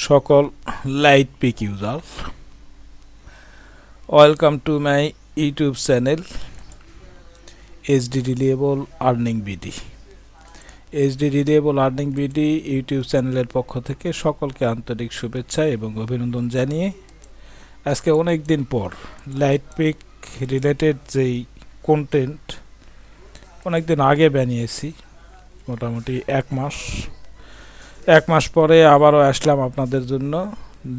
সকল light pick user, welcome to my YouTube channel HD reliable earning BD. HD reliable earning BD YouTube চ্যানেলের পক্ষ থেকে সকলকে আন্তরিক শুভেচ্ছা এবং অভিনন্দন জানিয়ে আজকে অনেক দিন পর লাইট পিক রিলেটেড যেই কন্টেন্ট অনেক দিন আগে বানিয়েছি, মোটামুটি এক মাস পরে আবারও আসলাম আপনাদের জন্য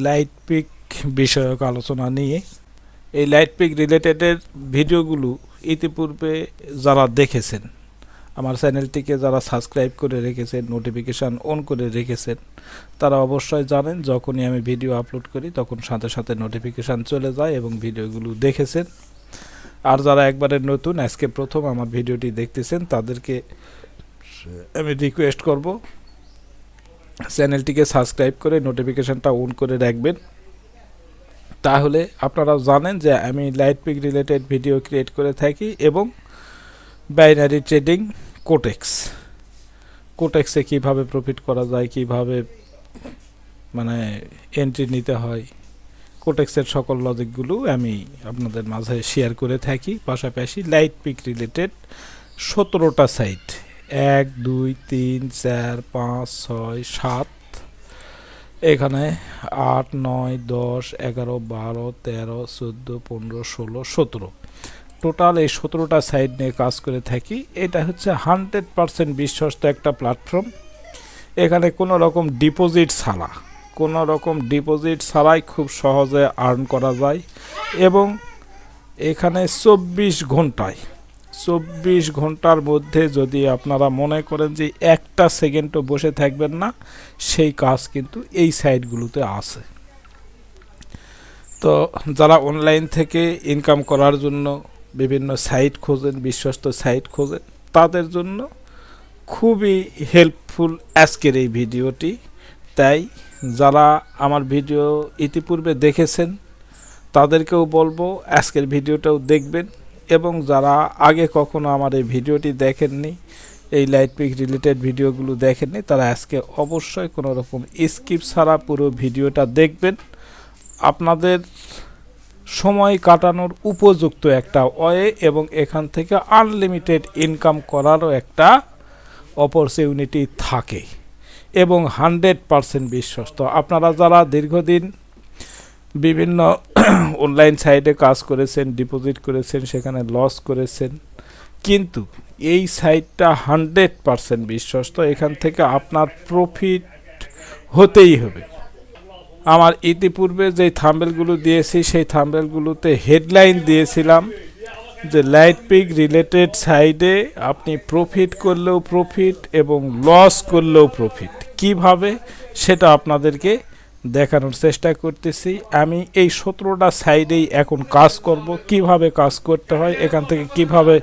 লাইট পিক বিষয়ক আলোচনা নিয়ে। এই লাইট পিক রিলেটেডের ভিডিওগুলো ইতিপূর্বে যারা দেখেছেন, আমার চ্যানেলটিকে যারা সাবস্ক্রাইব করে রেখেছেন, নোটিফিকেশান অন করে রেখেছেন, তারা অবশ্যই জানেন যখনই আমি ভিডিও আপলোড করি তখন সাথে সাথে নোটিফিকেশান চলে যায় এবং ভিডিওগুলো দেখেছেন। আর যারা একবারে নতুন, আজকে প্রথম আমার ভিডিওটি দেখতেছেন, তাদেরকে আমি রিকোয়েস্ট করব চ্যানেলটিকে সাবস্ক্রাইব করে নোটিফিকেশানটা অন করে রাখবেন। তাহলে আপনারা জানেন যে আমি light pick related video create করে থাকি এবং বাইনারি ট্রেডিং কোটেক্সে কিভাবে প্রফিট করা যায়, কিভাবে এন্ট্রি নিতে হয়, কোটেক্সের সকল লজিকগুলো আমি আপনাদের মাঝে শেয়ার করে থাকি। পাশাপাশি লাইট পিক রিলেটেড 17টা সাইট 1, 2, 3, 4, 5, 6, 7, এখানে 8, 9, 10, 11, 12, 13, 14, 15, 16, 17 টোটাল এই 17টা সাইট নিয়ে কাজ করে থাকি। এটা হচ্ছে 100% বিশ্বস্ত একটা প্ল্যাটফর্ম। এখানে কোনো রকম ডিপোজিট ছাড়াই খুব সহজে আর্ন করা যায় এবং এখানে 24 ঘন্টার মধ্যে যদি আপনারা মনে করেন যে একটা সেকেন্ডও বসে থাকবেন না, সেই কাজ কিন্তু এই সাইটগুলোতে আছে। তো যারা অনলাইন থেকে ইনকাম করার জন্য বিভিন্ন সাইট খোঁজেন, বিশ্বস্ত সাইট খোঁজেন, তাদের জন্য খুবই হেল্পফুল আজকের এই ভিডিওটি। তাই যারা আমার ভিডিও ইতিপূর্বে দেখেছেন তাদেরকেও বলবো আজকের ভিডিওটাও দেখবেন, এবং যারা আগে কখনো আমার এই ভিডিওটি দেখেননি, এই লাইট পিক রিলেটেড ভিডিওগুলো দেখেননি, তারা আজকে অবশ্যই কোনো রকম স্কিপ ছাড়া পুরো ভিডিওটা দেখবেন। আপনাদের সময় কাটানোর উপযুক্ত একটা ওয়ে এবং এখান থেকে আনলিমিটেড ইনকাম করারও একটা অপরচুনিটি থাকে এবং 100% বিশ্বস্ত। আপনারা যারা দীর্ঘদিন বিভিন্ন অনলাইন সাইটে কাজ করেছেন, ডিপোজিট করেছেন, সেখানে লস করেছেন, কিন্তু এই সাইটটা 100% বিশ্বস্ত। এখান থেকে আপনার প্রফিট হতেই হবে। আমার ইতিপূর্বে যে থাম্বনেলগুলো দিয়েছি সেই থাম্বনেলগুলোতে হেডলাইন দিয়েছিলাম যে লাইট পিক রিলেটেড সাইডে আপনি প্রফিট করলেও প্রফিট এবং লস করলেও প্রফিট, কিভাবে সেটা আপনাদেরকে দেখানোর চেষ্টা করতেছি। আমি এই 17টা সাইডেই এখন কাজ করব, কিভাবে কাজ করতে হয়, এখান থেকে কিভাবে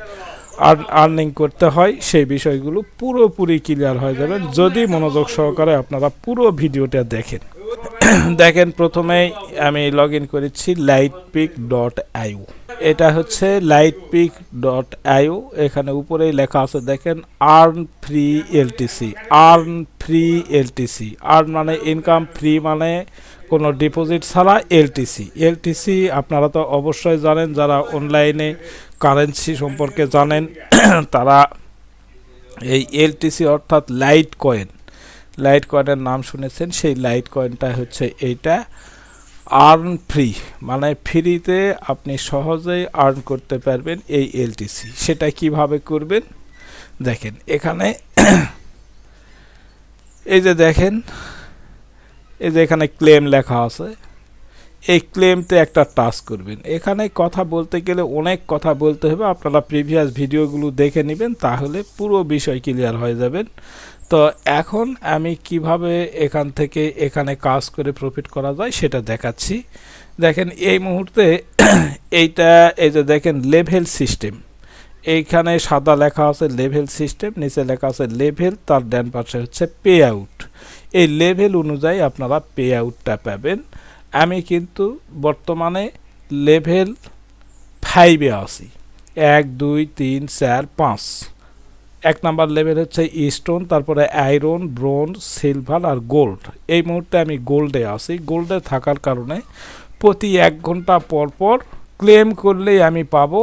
আর্নিং করতে হয়, সেই বিষয়গুলো পুরোপুরি ক্লিয়ার হয়ে যাবেন যদি মনোযোগ সহকারে আপনারা পুরো ভিডিওটা দেখেন। প্রথমেই আমি লগ ইন করেছি lightpeak.io। এটা হচ্ছে lightpeak.io। এখানে উপরেই লেখা আছে দেখেন আর্ন ফ্রি এলটিসি। আর্ন মানে ইনকাম, ফ্রি মানে কোনো ডিপোজিট ছাড়া, এলটিসি আপনারা তো অবশ্যই জানেন, যারা অনলাইনে কারেন্সি সম্পর্কে জানেন তারা এই এলটিসি অর্থাৎ লাইট কয়েনের নাম শুনেছেন। সেই লাইট কয়েনটা হচ্ছে এইটা আর্ন ফ্রি, মানে ফ্রিতে আপনি সহজেই আর্ন করতে পারবেন এই এলটিসি। সেটা কিভাবে করবেন দেখেন, এখানে এই যে দেখেন, এই যে এখানে ক্লেম লেখা আছে, এই ক্লেমতে একটা টাচ করবেন। এখানে কথা বলতে গেলে অনেক কথা বলতে হবে, আপনারা প্রিভিয়াস ভিডিওগুলো দেখে নেবেন, তাহলে পুরো বিষয় ক্লিয়ার হয়ে যাবেন। তো এখন আমি কিভাবে এখান থেকে এখানে কাজ করে প্রফিট করা যায় সেটা দেখাচ্ছি। দেখেন এই মুহূর্তে এইটা, এই যে দেখেন লেভেল সিস্টেম, এইখানে সাদা লেখা আছে লেভেল সিস্টেম, নিচে লেখা আছে লেভেল, তার ডান পাশে হচ্ছে পে আউট। এই লেভেল অনুযায়ী আপনারা পে আউটটা পাবেন। আমি কিন্তু বর্তমানে লেভেল 5-এ আছি, 1, 2, 3, 4, 5, এক নাম্বার লেভেল হচ্ছে স্টোন, তারপরে আয়রন, ব্রোঞ্জ, সিলভার আর গোল্ড। এই মুহূর্তে আমি গোল্ডে আছি। গোল্ডে থাকার কারণে প্রতি 1 ঘন্টা পর পর ক্লেম করলেই আমি পাবো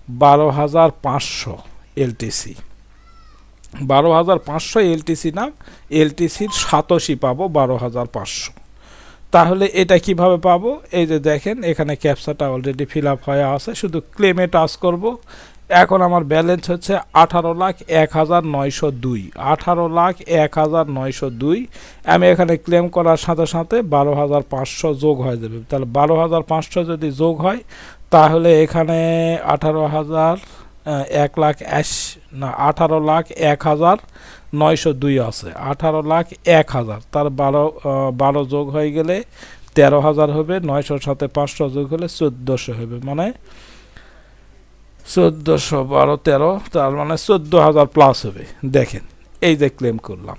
12,500 এলটিসি। 12,500 এলটিসি না, এলটিসির সাতোশি পাবো 12,500। তাহলে এটা কিভাবে পাবো? এই যে দেখেন এখানে ক্যাপচাটা অলরেডি ফিল আপ হয়ে আছে, শুধু ক্লেমে টাচ করব। এখন আমার ব্যালেন্স হচ্ছে 18,01,902। 18,01,902। আমি এখানে ক্লেম করার সাথে সাথে 12,500 যোগ হয়ে যাবে। তাহলে 12,500 যদি যোগ হয় তাহলে এখানে 18,01,902 আছে। 18,01,000 তার 12 যোগ হয়ে গেলে 13,000 হবে। 900 সাথে 500 যোগ হলে 1400 হবে, মানে 1400 12 13, তার মানে 14,000 প্লাস হবে। দেখেন এই যে ক্লেম করলাম,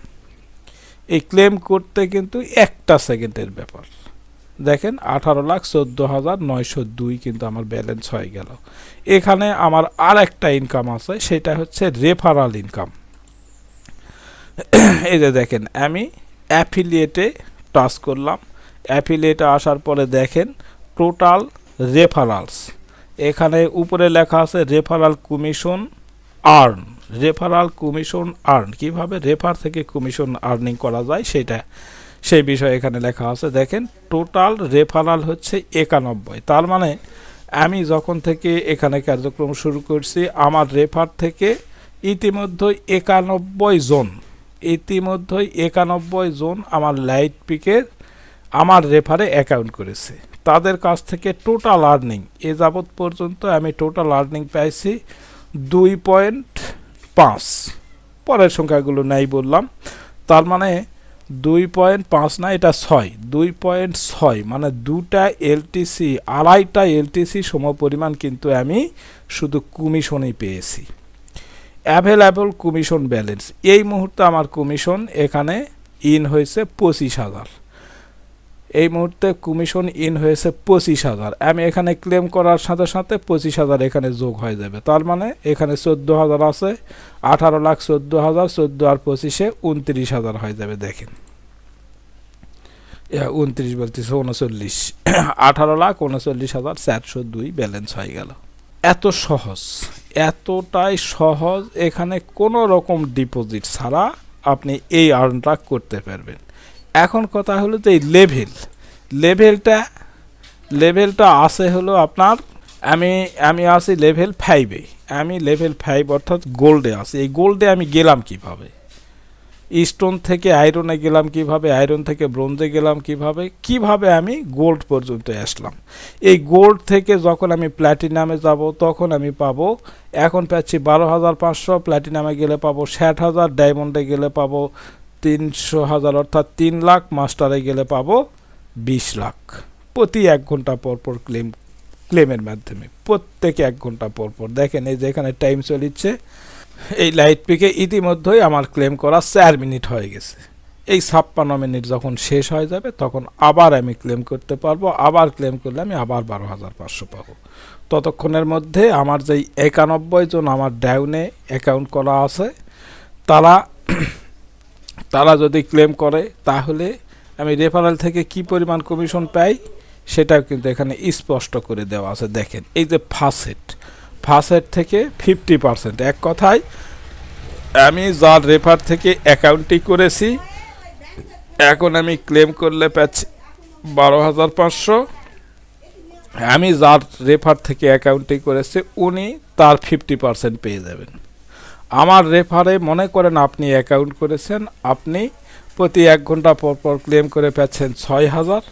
এই ক্লেম করতে কিন্তু 1 সেকেন্ডের ব্যাপার। দেখেন 18,14,902 কিন্তু আমার ব্যালেন্স হয়ে গেল। এখানে আমার আর একটা ইনকাম আছে, সেটা হচ্ছে রেফারাল ইনকাম। এই যে দেখেন আমি অ্যাফিলিয়েটে টাচ করলাম। অ্যাফিলিয়েটে আসার পরে দেখেন টোটাল রেফারালস, এখানে উপরে লেখা আছে referral commission earn. Referral commission earn, কীভাবে রেফার থেকে কমিশন আর্নিং করা যায় সেটা, সেই বিষয়ে এখানে লেখা আছে। দেখেন টোটাল রেফারাল হচ্ছে 91। তার মানে আমি যখন থেকে এখানে কার্যক্রম শুরু করছি আমার রেফার থেকে ইতিমধ্যেই 91 জন আমার লাইট পিকের আমার রেফারে অ্যাকাউন্ট করেছে। তাদের কাছ থেকে টোটাল আর্নিং এ যাবৎ পর্যন্ত আমি টোটাল আর্নিং পাইছি 2.5। পরের সংখ্যাগুলো নাই বললাম। তার মানে 2.5 না, এটা 6, 2.6 মানে 2টা এলটিসি, 2.5টা এলটিসি সমপরিমাণ কিন্তু আমি শুধু কমিশনই পেয়েছি। অ্যাভেলেবল কমিশন ব্যালেন্স এই মুহূর্তে আমার কমিশন এখানে ইন হয়েছে 25,000। এই মুহূর্তে কমিশন ইন হয়েছে 25,000। আমি এখানে ক্লেম করার সাথে সাথে 25,000 এখানে যোগ হয়ে যাবে। তার মানে এখানে 14,000 আছে। 18,14,000, 14 আর 25-এ 29,000 হয়ে যাবে। দেখেন 29 বলতেছে 39, 18,39,402 ব্যালেন্স হয়ে গেল। এত সহজ, এতটাই সহজ, এখানে কোনো রকম ডিপোজিট ছাড়া আপনি এই আর্নটা করতে পারবেন। এখন কথা হলো যে এই লেভেলটা আছে হলো আপনার, আমি আছি লেভেল 5-এ। আমি লেভেল 5 অর্থাৎ গোল্ডে আছি। এই গোল্ডে আমি গেলাম কিভাবে? স্টোন থেকে আয়রনে গেলাম কিভাবে? আয়রন থেকে ব্রোঞ্জে গেলাম কিভাবে আমি গোল্ড পর্যন্ত আসলাম? এই গোল্ড থেকে যখন আমি প্ল্যাটিনামে যাব তখন আমি পাবো, এখন পাচ্ছি 12,500, প্ল্যাটিনামে গেলে পাবো 60,000, ডায়মন্ডে গেলে পাবো 300,000 অর্থাৎ 3 লাখ, মাস্টারে গেলে পাবো 20 লাখ। প্রতি 1 ঘন্টা পর পর ক্লেমের মাধ্যমে, প্রত্যেকে 1 ঘন্টা পর পর। দেখেন এই যে এখানে টাইম চলিচ্ছে, এই লাইট পিকে ইতিমধ্যেই আমার ক্লেম করা 4 মিনিট হয়ে গেছে। এই 56 মিনিট যখন শেষ হয়ে যাবে তখন আবার আমি ক্লেম করতে পারবো। আবার ক্লেম করলে আমি আবার 12,500 পাবো। ততক্ষণের মধ্যে আমার যেই 91 জন আমার ডাউনে অ্যাকাউন্ট করা আছে তারা যদি ক্লেম করে তাহলে আমি রেফারেল থেকে কি পরিমাণ কমিশন পাই সেটাও কিন্তু এখানে স্পষ্ট করে দেওয়া আছে। দেখেন এই যে ফার্স্ট থেকে 50%। এক কথায় আমি যার রেফার থেকে অ্যাকাউন্টটি করেছি এখন আমি ক্লেম করলে পাচ্ছি 12,500। আমি যার রেফার থেকে অ্যাকাউন্টটি করেছি উনি তার 50% পেয়ে যাবেন। আমার রেফারে মনে করেন আপনি অ্যাকাউন্ট করেছেন, আপনি প্রতি 1 ঘন্টা পর পর ক্লেম করে পাচ্ছেন 6,000।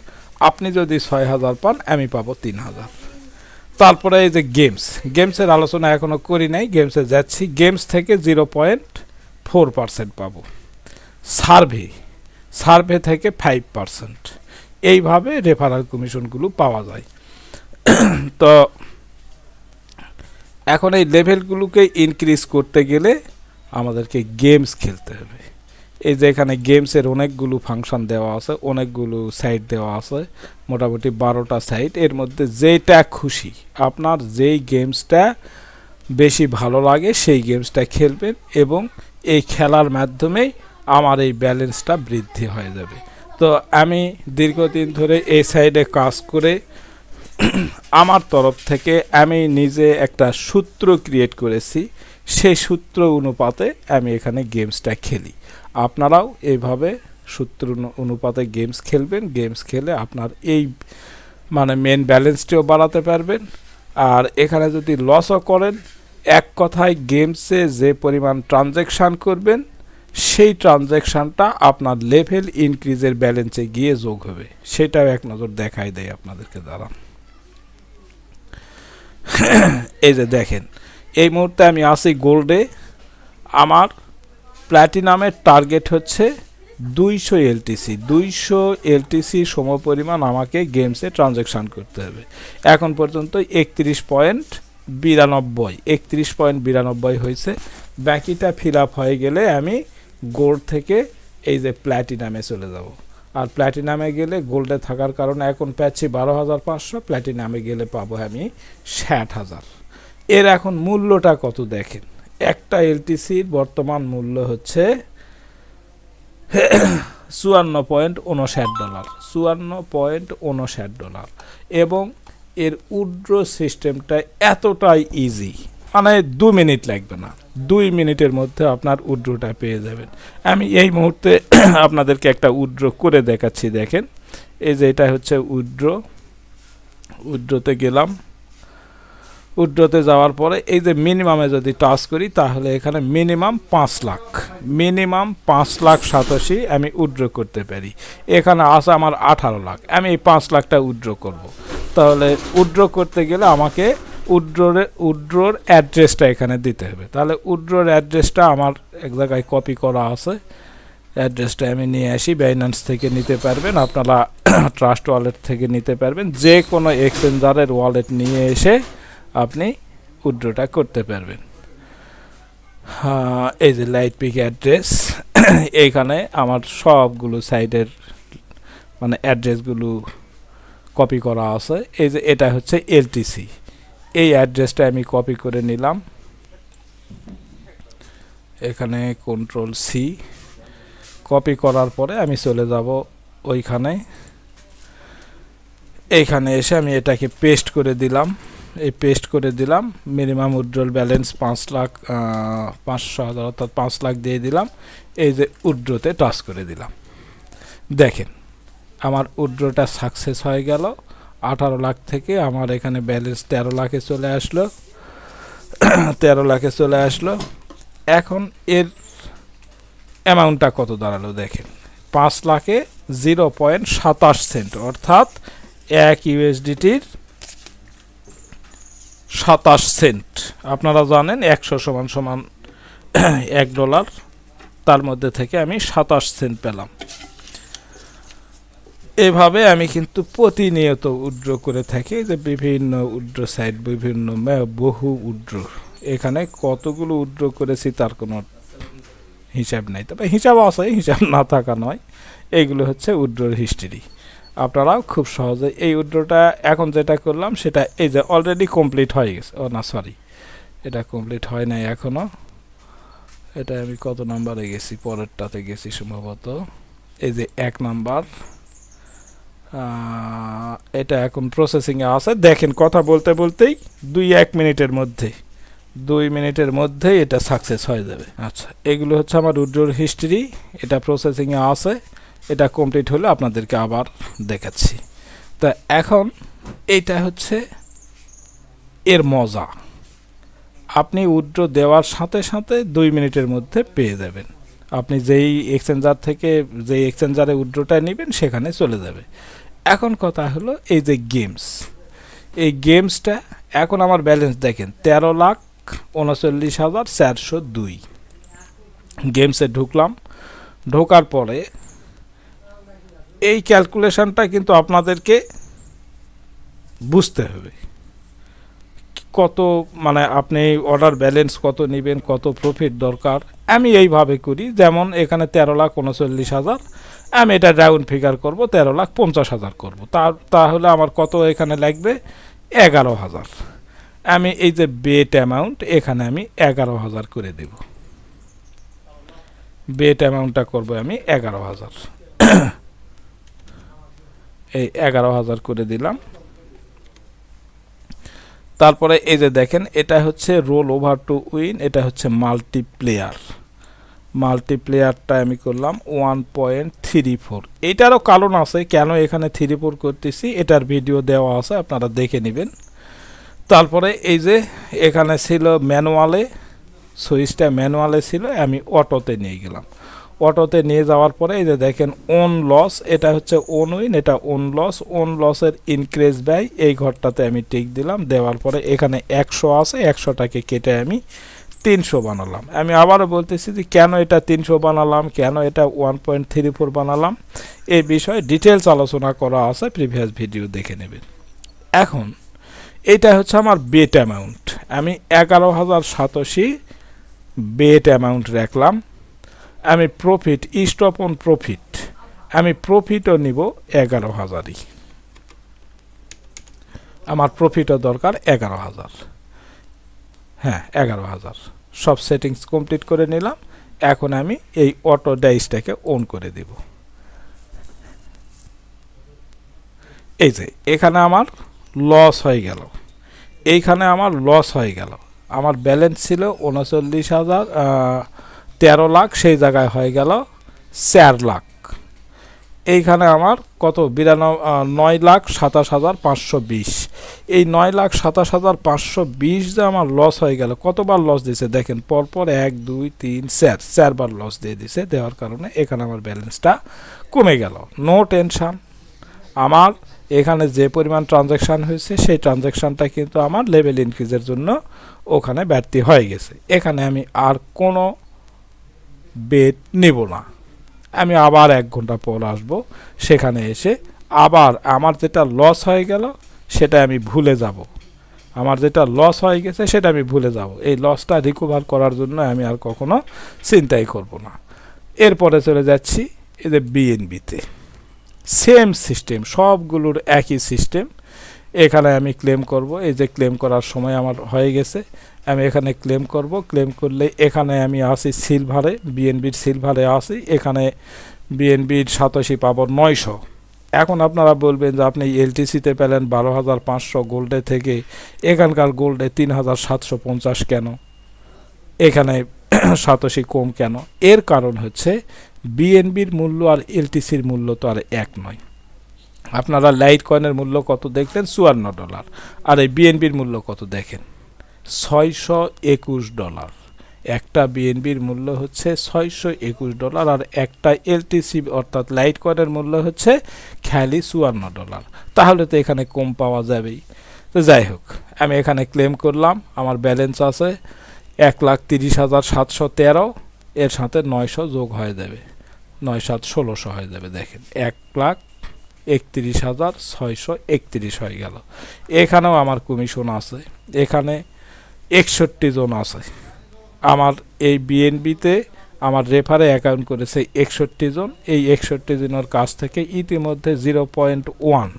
আপনি যদি 6,000 পান আমি পাবো 3,000। তারপরে এই যে গেমসের আলোচনা এখনও করি নাই, গেমসে যাচ্ছি। গেমস থেকে 0.4% পাবো। সার্ভে থেকে 5%। এইভাবে রেফারাল কমিশনগুলো পাওয়া যায়। তো এখন এই লেভেলগুলোকে ইনক্রিজ করতে গেলে আমাদেরকে গেমস খেলতে হবে। এই যে এখানে গেমসের অনেকগুলো ফাংশন দেওয়া আছে, অনেকগুলো সাইট দেওয়া আছে, মোটামুটি 12টা সাইট। এর মধ্যে যেটা খুশি আপনার, যেই গেমসটা বেশি ভালো লাগে সেই গেমসটা খেলবেন এবং এই খেলার মাধ্যমেই আমার এই ব্যালেন্সটা বৃদ্ধি হয়ে যাবে। তো আমি দীর্ঘদিন ধরে এই সাইডে কাজ করে আমার তরফ থেকে আমি নিজে একটা সূত্র ক্রিয়েট করেছি, সেই সূত্র অনুপাতে আমি এখানে গেমসটা খেলি। আপনারাও এইভাবে সূত্র অনুপাতে গেমস খেলবেন, গেমস খেলে আপনার এই মানে মেন ব্যালেন্সটিও বাড়াতে পারবেন। আর এখানে যদি লসও করেন, এক কথায় গেমসে যে পরিমাণ ট্রানজ্যাকশান করবেন সেই ট্রানজ্যাকশানটা আপনার লেভেল ইনক্রিজের ব্যালেন্সে গিয়ে যোগ হবে, সেটাও এক নজর দেখাই দেয় আপনাদেরকে। দাঁড়ান, এই যে দেখেন এই মুহূর্তে আমি আছি গোল্ডে, আমার প্ল্যাটিনামের টার্গেট হচ্ছে 200 এলটিসি। 200 এলটিসি সমপরিমাণ আমাকে গেমসে ট্রানজ্যাকশান করতে হবে। এখন পর্যন্ত 31.92 হয়েছে। বাকিটা ফিল আপ হয়ে গেলে আমি গোল্ড থেকে এই যে প্ল্যাটিনামে চলে যাব। আর প্ল্যাটিনামে গেলে গোল্ডে থাকার কারণে এখন পাচ্ছি 12,500, প্ল্যাটিনামে গেলে পাবো আমি 60,000। এর এখন মূল্যটা কত দেখেন, একটা এলটিসির বর্তমান মূল্য হচ্ছে $54.59, $54.59। এবং এর উইথড্র সিস্টেমটা এতটাই ইজি, মানে 2 মিনিট লাগবে না, 2 মিনিটের মধ্যে আপনার উইথড্রটা পেয়ে যাবেন। আমি এই মুহূর্তে আপনাদেরকে একটা উইথড্র করে দেখাচ্ছি। দেখেন এই যে এটা হচ্ছে উইথড্রতে গেলাম। উইথড্রতে যাওয়ার পরে এই যে মিনিমামে যদি টাচ করি তাহলে এখানে মিনিমাম 5 লাখ সাতাশি আমি উইথড্র করতে পারি। এখানে আছে আমার 18 লাখ, আমি এই 5 লাখটা উইথড্র করব। তাহলে উইথড্র করতে গেলে আমাকে উইথড্রোর অ্যাড্রেসটা এখানে দিতে হবে। তাহলে উইথড্রোর অ্যাড্রেসটা আমার এক জায়গায় কপি করা আছে, অ্যাড্রেসটা আমি নিয়ে আসি। বাইন্যান্স থেকে নিতে পারবেন, আপনারা ট্রাস্ট ওয়ালেট থেকে নিতে পারবেন, যে কোনো এক্সচেঞ্জারের ওয়ালেট নিয়ে এসে আপনি উইথড্রটা করতে পারবেন। এই যে লাইট পিক অ্যাড্রেস, এইখানে আমার সবগুলো সাইডের মানে অ্যাড্রেসগুলো কপি করা আছে। এই যে এটা হচ্ছে এলটিসি, এই অ্যাড্রেসটা আমি কপি করে নিলাম। এখানে Ctrl+C, কপি করার পরে আমি চলে যাব ওইখানে। এইখানে এসে আমি এটাকে পেস্ট করে দিলাম। এই পেস্ট করে দিলাম, মিনিমাম উইথড্রল ব্যালেন্স 5,500,000 অর্থাৎ 5 লাখ দিয়ে দিলাম। এই যে উইথড্রতে টাচ করে দিলাম। দেখেন আমার উইথড্রটা সাকসেস হয়ে গেল। 18 লাখ থেকে আমার এখানে ব্যালেন্স 13 লাখে চলে আসলো। 13 লাখে চলে আসলো। এখন এর অ্যামাউন্টটা কত দাঁড়ালো দেখেন, 5 লাখে 0.27 সেন্ট, অর্থাৎ 1 ইউএসডিটির 27 সেন্ট। আপনারা জানেন 100 সমান $1, তার মধ্যে থেকে আমি 27 সেন্ট পেলাম। এভাবে আমি কিন্তু প্রতিনিয়ত উইথড্র করে থাকি, যে বিভিন্ন উইথড্র সাইট, বিভিন্ন বহু উইথড্র, এখানে কতগুলো উইথড্র করেছি তার কোনো হিসাব নাই, তবে হিসাব আছে, হিসাব না থাকা নয়। এইগুলো হচ্ছে উইথড্রর হিস্ট্রি। আপনারাও খুব সহজে এই উইথড্রটা এখন যেটা করলাম সেটা এই যে অলরেডি কমপ্লিট হয়ে গেছে। ও না, সরি, এটা কমপ্লিট হয় নাই এখনও। এটা আমি কত নাম্বারে গেছি, পরেরটাতে গেছি সম্ভবত। এই যে 1 নাম্বার, এটা এখন প্রসেসিংয়ে আছে। দেখেন কথা বলতে বলতেই 2 মিনিটের মধ্যে এটা সাকসেস হয়ে যাবে। আচ্ছা, এগুলো হচ্ছে আমার উইথড্রর হিস্ট্রি, এটা প্রসেসিংয়ে আছে। এটা কমপ্লিট হলে আপনাদেরকে আবার দেখাচ্ছি। তা এখন এইটা হচ্ছে এর মজা, আপনি উইথড্র দেওয়ার সাথে সাথে 2 মিনিটের মধ্যে পেয়ে যাবেন। আপনি যেই এক্সচেঞ্জার থেকে যেই এক্সচেঞ্জারে উইথড্রটা নেবেন সেখানে চলে যাবে। এখন কথা হলো এই যে গেমস, এই গেমসটা এখন আমার ব্যালেন্স দেখেন 13,39,402। গেমসে ঢুকলাম, ঢোকার পরে এই ক্যালকুলেশনটা কিন্তু আপনাদেরকে বুঝতে হবে, কত মানে আপনি অর্ডার ব্যালেন্স কত নেবেন, কত প্রফিট দরকার। আমি এইভাবে করি, যেমন এখানে 13,39,000, আমি এটা রাউন্ড ফিগার করব, 13,50,000 করব। তাহলে আমার কত এখানে লাগবে, 11,000। আমি এই যে বেট অ্যামাউন্ট এখানে আমি 11,000 করে দেব। বেট অ্যামাউন্টটা করব আমি 11,000, এই 11,000 করে দিলাম। তারপরে এই যে দেখেন এটা হচ্ছে রোল ওভার টু উইন, এটা হচ্ছে মাল্টিপ্লেয়ারটা আমি করলাম 1.34। এইটারও কারণ আছে কেন এখানে 34 করতেছি, এটার ভিডিও দেওয়া আছে, আপনারা দেখে নেবেন। তারপরে এই যে এখানে ছিল ম্যানুয়ালে, সুইচটা ম্যানুয়ালে ছিল, আমি অটোতে নিয়ে গেলাম। অটোতে নিয়ে যাওয়ার পরে এই যে দেখেন ওন লস, এটা হচ্ছে ওন উইন, এটা ওন লসের ইনক্রিজ বাই এই ঘরটাতে আমি টিক দিলাম। দেওয়ার পরে এখানে 100 আছে, 100টাকে কেটে আমি 300 বানালাম। আমি আবারও বলতেছি যে কেন এটা 300 বানালাম, কেন এটা 1.34 বানালাম, এই বিষয়ে ডিটেলস আলোচনা করা আছে, প্রিভিয়াস ভিডিও দেখে নেবেন। এখন এটা হচ্ছে আমার বেট অ্যামাউন্ট, আমি 11,087 বেট অ্যামাউন্ট রাখলাম। আমি প্রফিট, স্টপ অন প্রফিট, আমি প্রফিটও নিব 11,000ই, আমার প্রফিটও দরকার 11,000। হ্যাঁ 11,000, সব সেটিংস কমপ্লিট করে নিলাম। এখন আমি এই অটো ডাইসটাকে অন করে দেব। এই যে এখানে আমার লস হয়ে গেল, এইখানে আমার লস হয়ে গেল। আমার ব্যালেন্স ছিল 13 লাখ, সেই জায়গায় হয়ে গেল 4 লাখ। এইখানে আমার কত 9,27,520, এই 9,27,520 যে আমার লস হয়ে গেল। কতবার লস দিয়েছে দেখেন, পরপর 1 2 3 4 4বার লস দিয়ে দিছে। দেওয়ার কারণে এখানে আমার ব্যালেন্সটা কমে গেল। নো টেনশন, আমার এখানে যে পরিমাণ ট্রানজ্যাকশান হয়েছে সেই ট্রানজ্যাকশানটা কিন্তু আমার লেভেল ইনক্রিজের জন্য ওখানে ব্যর্থ হয়ে গেছে। এখানে আমি আর কোনো বেট নেব না, আমি আবার 1 ঘন্টা পর আসব, সেখানে এসে আবার আমার যেটা লস হয়ে গেল সেটা আমি ভুলে যাব, আমার যেটা লস হয়ে গেছে সেটা আমি ভুলে যাব। এই লসটা রিকভার করার জন্য আমি আর কখনো চিন্তাই করব না। এরপরে চলে যাচ্ছি এই যে বিএনবিতে, সেম সিস্টেম, সবগুলোর একই সিস্টেম। এখানে আমি ক্লেম করব, এই যে ক্লেম করার সময় আমার হয়ে গেছে, আমি এখানে ক্লেম করব। ক্লেম করলে এখানে আমি আসি সিলভারে, বিএনবির সিলভারে আসি, এখানে বিএনবির 87 পাবো 900। এখন আপনারা বলবেন যে আপনি এলটিসিতে পেলেন 12,500 গোল্ডে থেকে, এখানকার গোল্ডে 3,750 কেন, এখানে 87 কম কেন? এর কারণ হচ্ছে বিএনবির মূল্য আর এলটিসির মূল্য তো আর এক নয়। আপনারা লাইট কয়েনের মূল্য কত দেখলেন, $54, আর এই বিএনবির মূল্য কত দেখেন, $621। একটা বিএনবির মূল্য হচ্ছে $621, আর একটা এলটিসি অর্থাৎ লাইট কয়েনের মূল্য হচ্ছে খালি $54। তাহলে তো এখানে কম পাওয়া যাবেই। তো যাই হোক, আমি এখানে ক্লেম করলাম, আমার ব্যালেন্স আছে 1,30,713, এর সাথে 900 যোগ হয়ে যাবে, 9 7 1600 হয়ে যাবে। দেখেন 1,31,631 হয়ে গেল। এখানেও আমার কমিশন আছে, এখানে 61 জন আছে। আমার এই বিএনবিতে আমার রেফারে অ্যাকাউন্ট করেছে 61 জন। এই 61 জনের কাছ থেকে ইতিমধ্যে 0.1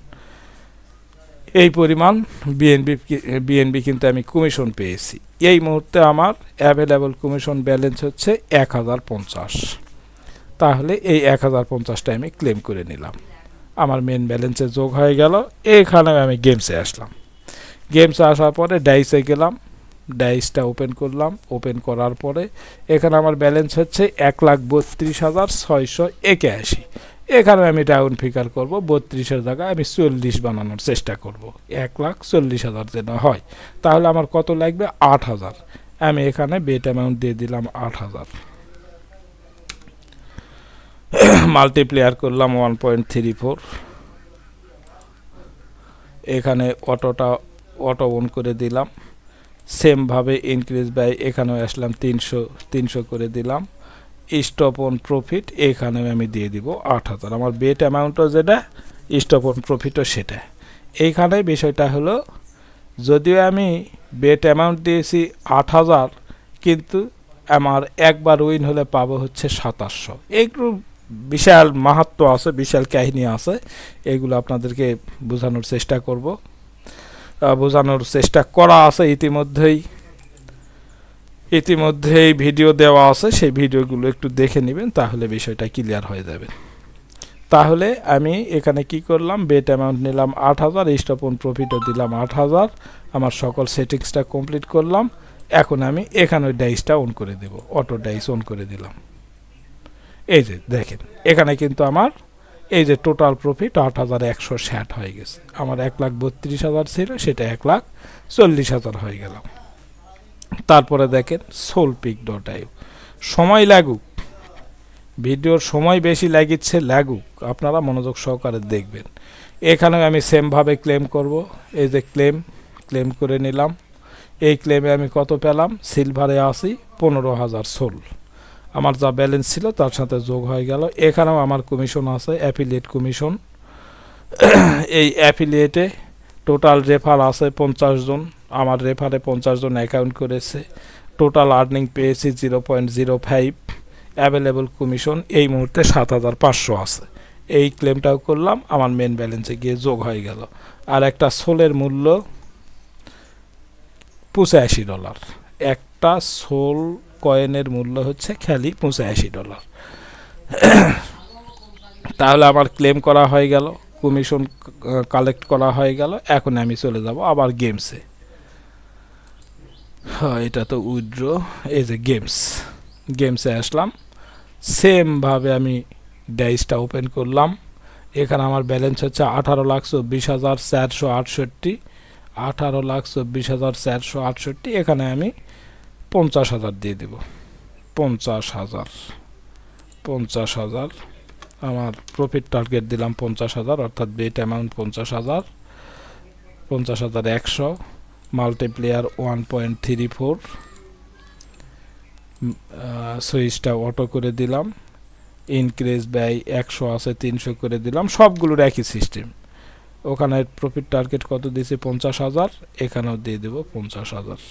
এই পরিমাণ বিএনবি কিন্তু আমি কমিশন পেয়েছি। এই মুহূর্তে আমার অ্যাভেলেবল কমিশন ব্যালেন্স হচ্ছে 1,050। তাহলে এই 1,050টা আমি ক্লেম করে নিলাম, আমার মেন ব্যালেন্সে যোগ হয়ে গেল। এখানে আমি গেমসে আসলাম, গেমসে আসার পরে ডাইসে গেলাম, ডাইসটা ওপেন করলাম। ওপেন করার পরে এখানে আমার ব্যালেন্স হচ্ছে 1,32,681। এখানে আমি ডাউন ফিগার করব, 32-এর জায়গায় আমি 40 বানানোর চেষ্টা করব, 1,40,000 যেন হয়। তাহলে আমার কত লাগবে, 8,000। আমি এখানে বেট অ্যামাউন্ট দিয়ে দিলাম 8,000, মাল্টিপ্লেয়ার করলাম 1.34। এখানে অটো অন করে দিলাম, সেমভাবে ইনক্রিজ বাই এখানেও আসলাম 300 করে দিলাম। স্টপ অন প্রফিট এখানেও আমি দিয়ে দিব 8,000। আমার বেট অ্যামাউন্টও যেটা, স্টপ অন প্রফিটও সেটা। এইখানে বিষয়টা হলো, যদিও আমি বেট অ্যামাউন্ট দিয়েছি 8,000, কিন্তু আমার একবার উইন হলে পাবো হচ্ছে 2700। এইগুলো বিশাল মাহাত্ম্য আছে, বিশাল কাহিনী আছে, এগুলো আপনাদেরকে বোঝানোর চেষ্টা করব। বোঝানোর চেষ্টা করা আছে ইতিমধ্যেই ভিডিও দেওয়া আছে, সেই ভিডিওগুলো একটু দেখে নেবেন, তাহলে বিষয়টা ক্লিয়ার হয়ে যাবে। তাহলে আমি এখানে কি করলাম, বেট অ্যামাউন্ট নিলাম 8000, স্টপ অন প্রফিটও দিলাম 8000, আমার সকল সেটিংসটা কমপ্লিট করলাম। এখন আমি এখানে ওই ডাইসটা অন করে দেব, অটো ডাইস অন করে দিলাম। এই যে দেখেন এখানে কিন্তু আমার এই যে টোটাল প্রফিট 8160 হয়ে গেছে। আমার 1,32,000 ছিল, সেটা 1,40,000 হয়ে গেল। তারপরে দেখেন solpic.io, সময় লাগুক, ভিডিওর সময় বেশি লাগুক, আপনারা মনোযোগ সহকারে দেখবেন। এখানে আমি সেমভাবে ক্লেম করব। এই যে ক্লেম করে নিলাম। এই ক্লেমে আমি কত পেলাম, সিলভারে আসি 15,000 সোল, আমার যা ব্যালেন্স ছিল তার সাথে যোগ হয়ে গেল। এখানেও আমার কমিশন আছে, অ্যাফিলিয়েট কমিশন। এই অ্যাফিলিয়েটে টোটাল রেফার আছে 50 জন, আমার রেফারে 50 জন অ্যাকাউন্ট করেছে। টোটাল আর্নিং পেয়েছি 0.05। অ্যাভেলেবল কমিশন এই মুহূর্তে 7,500 আছে। এই ক্লেমটাও করলাম, আমার মেন ব্যালেন্সে গিয়ে যোগ হয়ে গেল। আর একটা সোলের মূল্য $85। একটা সোল কয়েনের মূল্য হচ্ছে খালি $85। তাহলে আমার ক্লেম করা হয়ে গেল, কমিশন কালেক্ট করা হয়ে গেল। এখন আমি চলে যাব আবার গেমসে। হ্যাঁ, এটা তো উইথড্র। এই যে গেমসে আসলাম, সেমভাবে আমি ডাইসটা ওপেন করলাম। এখানে আমার ব্যালেন্স হচ্ছে 18,24,468, 18,24,468। এখানে আমি 50,000 দিয়ে দেব, 50,000। আমার প্রফিট টার্গেট দিলাম 50,000, অর্থাৎ বেট অ্যামাউন্ট 50,000, 50,100, মাল্টিপ্লেয়ার 1.34, সুইচটা অটো করে দিলাম, ইনক্রিজ বাই 100 আছে 300 করে দিলাম। সবগুলোর একই সিস্টেম। ওখানে প্রফিট টার্গেট কত দিয়েছি, 50,000, এখানেও দিয়ে দেব 50,000।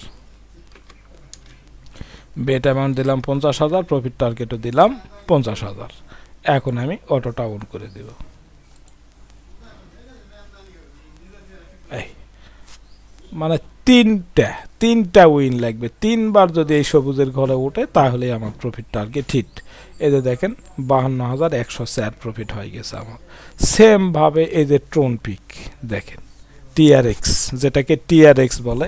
বেট অ্যামাউন্ট দিলাম 50,000, প্রফিট টার্গেটও দিলাম 50,000। এখন আমি অটোটা অন করে দেব। মানে তিনটা উইন লাগবে, 3বার যদি এই সবুজের ঘরে ওঠে তাহলে আমার প্রফিট টার্গেট হিট। এই যে দেখেন 52,104 প্রফিট হয়ে গেছে আমার। সেমভাবে এই যে ট্রোনপিক দেখেন, টিআরএক্স, যেটাকে টিআরএক্স বলে,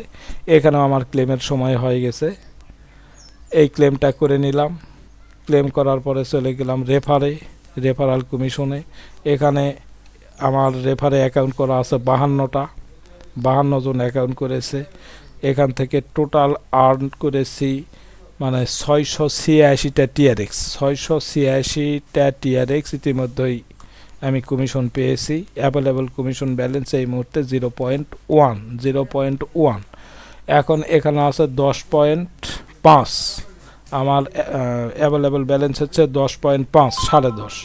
এখানেও আমার ক্লেমের সময় হয়ে গেছে। এই ক্লেমটা করে নিলাম। ক্লেম করার পরে চলে গেলাম রেফারাল কমিশনে। এখানে আমার রেফারে অ্যাকাউন্ট করা আছে 52 জন অ্যাকাউন্ট করেছে। এখান থেকে টোটাল আর্ন করেছি মানে 686টা টিআরএক্স, 686টা টিআরএক্স। ইতিমধ্যেই আমি কমিশন পেয়েছি। অ্যাভেলেবল কমিশন ব্যালেন্স এই মুহূর্তে 0.1। এখন এখানে আছে 10.5, আমার অ্যাভেলেবল ব্যালেন্স হচ্ছে 10.5, 10.5।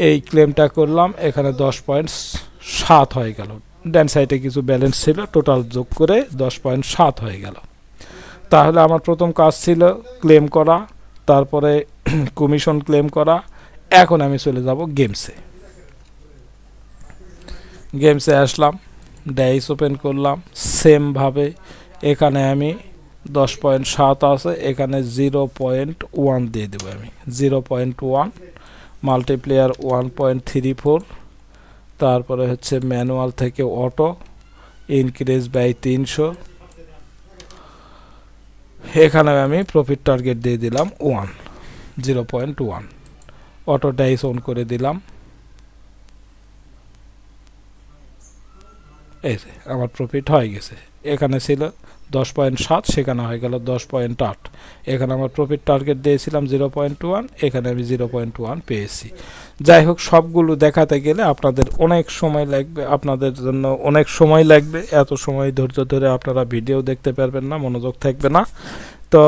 এই ক্লেমটা করলাম, এখানে 10.7 হয়ে গেল। ডান সাইডে কিছু ব্যালেন্স ছিল, টোটাল যোগ করে 10.7 হয়ে গেল। তাহলে আমার প্রথম কাজ ছিল ক্লেম করা, তারপরে কমিশন ক্লেম করা। এখন আমি চলে যাব গেমসে আসলাম, ডাইস ওপেন করলাম। সেমভাবে এখানে আমি 10.7 আছে, এখানে 0.1 দিয়ে দেবো আমি, 0.1। মাল্টিপ্লেয়ার 1.34, তারপরে হচ্ছে ম্যানুয়াল থেকে অটো, ইনক্রিজ বাই 300। এখানে আমি প্রফিট টার্গেট দিয়ে দিলাম 0.1। অটো ডাইস অন করে দিলাম। এই যে আমার প্রফিট হয়ে গেছে। এখানে ছিল 10.7, সেখানে হয়ে গেল 10.8। এখানে আমার প্রফিট টার্গেট দিয়েছিলাম 0.1, এখানে আমি 0.1 পেয়েছি। যাই হোক, সবগুলো দেখাতে গেলে আপনাদের অনেক সময় লাগবে, আপনাদের জন্য অনেক সময় লাগবে। এত সময় ধৈর্য ধরে আপনারা ভিডিও দেখতে পারবেন না, মনোযোগ থাকবে না। তো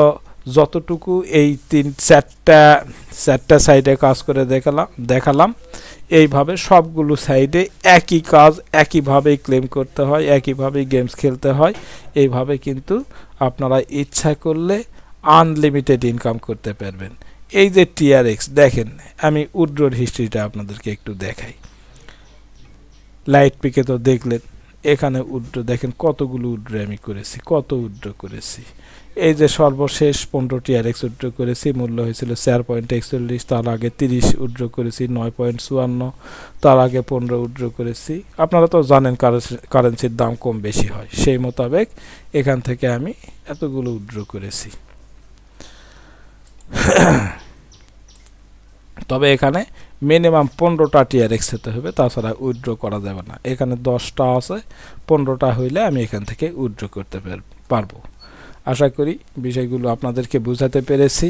যতটুকু এই 4টা সাইডে কাজ করে দেখালাম, এইভাবে সবগুলো সাইডে একই কাজ, একইভাবেই ক্লেম করতে হয়, একইভাবেই গেমস খেলতে হয়। এইভাবে কিন্তু আপনারা ইচ্ছা করলে আনলিমিটেড ইনকাম করতে পারবেন। এই যে টিআরএক্স দেখেন, আমি উইথড্রর হিস্ট্রিটা আপনাদেরকে একটু দেখাই। লাইট পিকে তো দেখলেন, এখানে উইথড্র দেখেন কতগুলো উইথড্র আমি করেছি, কত উইথড্র করেছি। এই যে সর্বশেষ 15টি আরএক্স উইথড্র করেছি, মূল্য হয়েছিল 4.41, তার আগে 30 উইথড্র করেছি 9.54, তার আগে 15 উইথড্র করেছি। আপনারা তো জানেন কারেন্সির দাম কম বেশি হয়, সেই মোতাবেক এখান থেকে আমি এতগুলো উইথড্র করেছি। তবে এখানে মিনিমাম 15টা টিআরএক্স হতে হবে, তাছাড়া উইথড্র করা যাবে না। এখানে 10টা আছে, 15টা হইলে আমি এখান থেকে উইথড্র করতে পারবো। আশা করি বিষয়গুলো আপনাদেরকে বোঝাতে পেরেছি।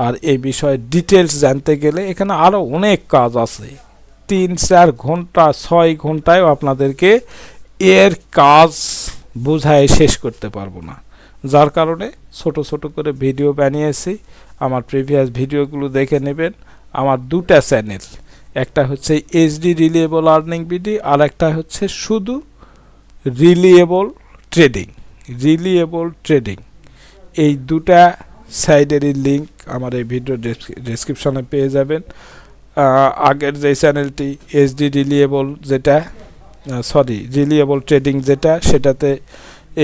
আর এই বিষয়ে ডিটেলস জানতে গেলে এখানে আরও অনেক কাজ আছে, 3-4 ঘন্টা 6 ঘন্টায়ও আপনাদেরকে এর কাজ বোঝায় শেষ করতে পারবো না। যার কারণে ছোট ছোট করে ভিডিও বানিয়েছি, আমার প্রিভিয়াস ভিডিওগুলো দেখে নেবেন। আমার 2টা চ্যানেল, একটা হচ্ছে এইচডি রিলিয়েবল আর্নিং বিডি, আর একটা হচ্ছে শুধু রিলিয়েবল ট্রেডিং। এই 2টা সাইডেরই লিঙ্ক আমার এই ভিডিও ডেসক্রিপশনে পেয়ে যাবেন। আগের যে চ্যানেলটি এইচডি রিলিয়েবল রিলিয়েবল ট্রেডিং যেটা, সেটাতে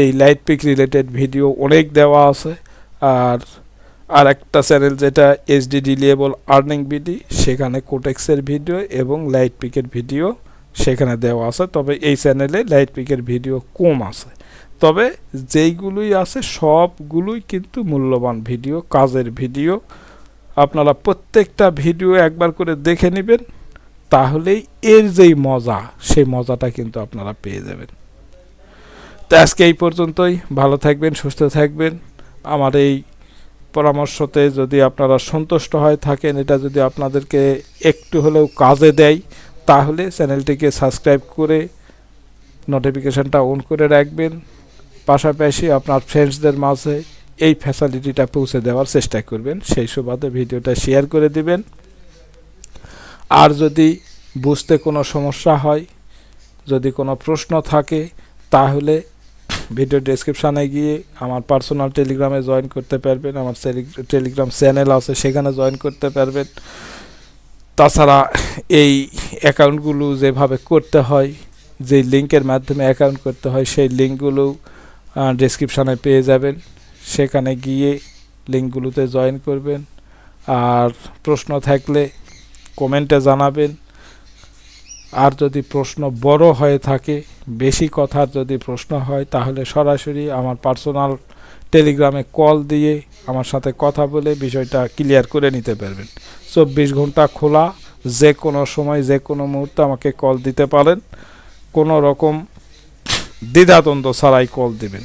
এই লাইট পিক রিলেটেড ভিডিও অনেক দেওয়া আছে। আর একটা চ্যানেল যেটা এইচডি রিলিয়েবল আর্নিং বিডি, সেখানে কোটেক্সের ভিডিও এবং লাইট পিকের ভিডিও সেখানে দেওয়া আছে। তবে এই চ্যানেলে লাইট পিকের ভিডিও কম আছে, তবে যেইগুলোই আছে সবগুলোই কিন্তু মূল্যবান ভিডিও, কাজের ভিডিও। আপনারা প্রত্যেকটা ভিডিও একবার করে দেখে নেবেন, তাহলেই এর যেই মজা, সেই মজাটা কিন্তু আপনারা পেয়ে যাবেন। তো আজকে এই পর্যন্তই। ভালো থাকবেন, সুস্থ থাকবেন। আমার এই পরামর্শতে যদি আপনারা সন্তুষ্ট হয়ে থাকেন, এটা যদি আপনাদেরকে একটু হলেও কাজে দেয়, তাহলে চ্যানেলটিকে সাবস্ক্রাইব করে নোটিফিকেশানটা অন করে রাখবেন। পাশাপাশি আপনার ফ্রেন্ডসদের মাঝে এই ফ্যাসিলিটিটা পৌঁছে দেওয়ার চেষ্টা করবেন। সেই সুবাদে ভিডিওটা শেয়ার করে দিবেন। আর যদি বুঝতে কোনো সমস্যা হয়, যদি কোনো প্রশ্ন থাকে, তাহলে ভিডিও ডেসক্রিপশানে গিয়ে আমার পার্সোনাল টেলিগ্রামে জয়েন করতে পারবেন। আমার টেলিগ্রাম চ্যানেল আছে, সেখানে জয়েন করতে পারবেন। তাছাড়া এই অ্যাকাউন্টগুলো যেভাবে করতে হয়, যে লিঙ্কের মাধ্যমে অ্যাকাউন্ট করতে হয়, সেই লিঙ্কগুলো ডেসক্রিপশানে পেয়ে যাবেন। সেখানে গিয়ে লিঙ্কগুলোতে জয়েন করবেন। আর প্রশ্ন থাকলে কমেন্টে জানাবেন। আর যদি প্রশ্ন বড় হয়ে থাকে, বেশি কথার যদি প্রশ্ন হয়, তাহলে সরাসরি আমার পার্সোনাল টেলিগ্রামে কল দিয়ে আমার সাথে কথা বলে বিষয়টা ক্লিয়ার করে নিতে পারবেন। 24 ঘন্টা খোলা, যে কোনো সময় যে কোনো মুহূর্তে আমাকে কল দিতে পারেন। কোনো রকম দ্বিধাদ্বন্দ্ব ছাড়াই কল দিবেন।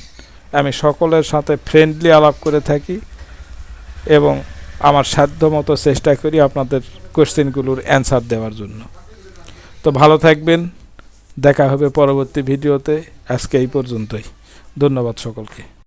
আমি সকলের সাথে ফ্রেন্ডলি আলাপ করে থাকি এবং আমার সাধ্যমতো চেষ্টা করি আপনাদের কোশ্চেনগুলোর অ্যান্সার দেওয়ার জন্য। তো ভালো থাকবেন, দেখা হবে পরবর্তী ভিডিওতে। আজকে এই পর্যন্তই। ধন্যবাদ সকলকে।